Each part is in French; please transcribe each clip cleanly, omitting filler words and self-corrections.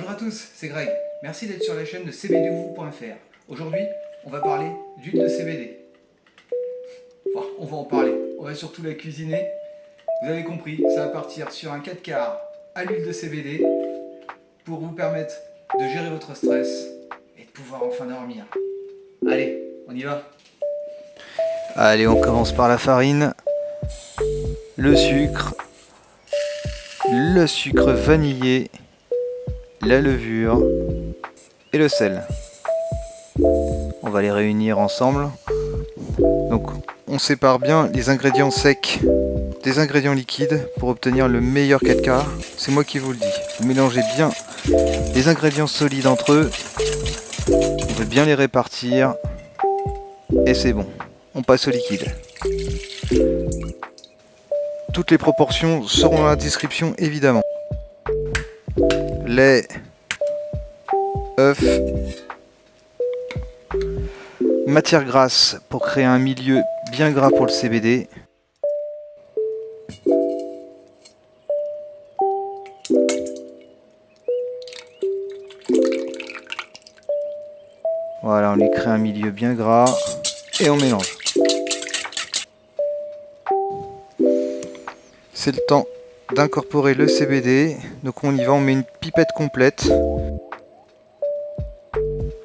Bonjour à tous, c'est Greg. Merci d'être sur la chaîne de cbdvou.fr. Aujourd'hui, on va parler d'huile de CBD. Enfin, on va en parler. On va surtout la cuisiner. Vous avez compris, ça va partir sur un 4 quarts à l'huile de CBD pour vous permettre de gérer votre stress et de pouvoir enfin dormir. Allez, on y va. Allez, on commence par la farine, le sucre vanillé, la levure et le sel. On va les réunir ensemble. Donc on sépare bien les ingrédients secs des ingrédients liquides pour obtenir le meilleur 4 quarts. C'est moi qui vous le dis. Vous mélangez bien les ingrédients solides entre eux. On veut bien les répartir et c'est bon. On passe au liquide. Toutes les proportions seront dans la description évidemment. Lait, œuf, matière grasse pour créer un milieu bien gras pour le CBD. Voilà, on lui crée un milieu bien gras et on mélange. C'est le temps d'incorporer le CBD. Donc on y va, on met une pipette complète.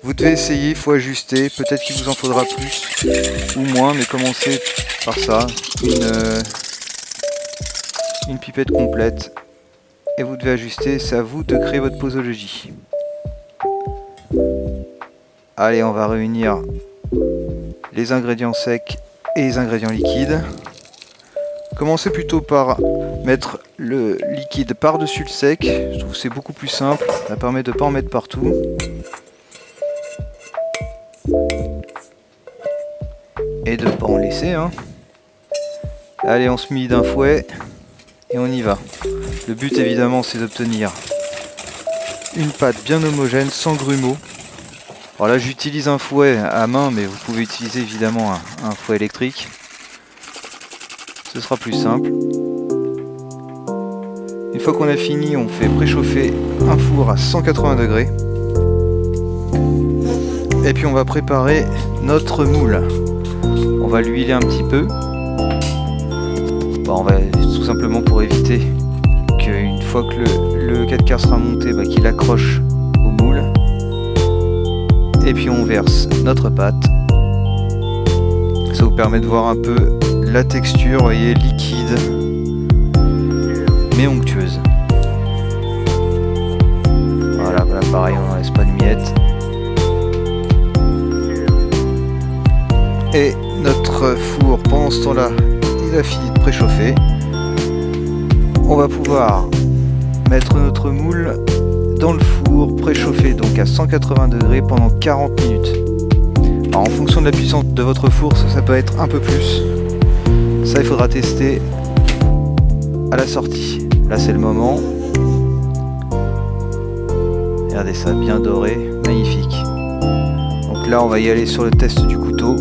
Vous devez essayer, il faut ajuster. Peut-être qu'il vous en faudra plus ou moins, mais commencez par ça. Une pipette complète. Et vous devez ajuster, c'est à vous de créer votre posologie. Allez, on va réunir les ingrédients secs et les ingrédients liquides. Commencez plutôt par mettre le liquide par-dessus le sec. Je trouve que c'est beaucoup plus simple. Ça permet de ne pas en mettre partout. Et de ne pas en laisser. Allez, on se mue d'un fouet. Et on y va. Le but évidemment c'est d'obtenir une pâte bien homogène, sans grumeaux. Alors là j'utilise un fouet à main, mais vous pouvez utiliser évidemment un fouet électrique. Ce sera plus simple. Une fois qu'on a fini, on fait préchauffer un four à 180 degrés. Et puis on va préparer notre moule. On va l'huiler un petit peu. On va tout simplement pour éviter qu'une fois que le 4 quarts sera monté, qu'il accroche au moule. Et puis on verse notre pâte. Ça vous permet de voir un peu la texture, vous voyez, liquide mais onctueuse. Voilà, pareil, on n'en laisse pas de miettes. Et notre four, pendant ce temps-là, il a fini de préchauffer. On va pouvoir mettre notre moule dans le four préchauffé, donc à 180 degrés pendant 40 minutes. Alors en fonction de la puissance de votre four, ça peut être un peu plus. Ça, il faudra tester à la sortie. Là, c'est le moment. Regardez ça, bien doré, magnifique. Donc là, on va y aller sur le test du couteau.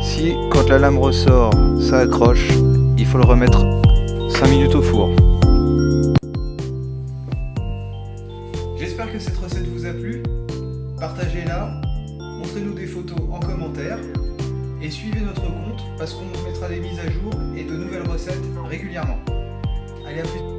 Si, quand la lame ressort, ça accroche, il faut le remettre 5 minutes au four. J'espère que cette recette vous a plu. Partagez-la, montrez-nous des photos en commentaire et suivez notre compte parce qu'on vous mettra des mises à jour et de nouvelles recettes régulièrement. Allez, à plus.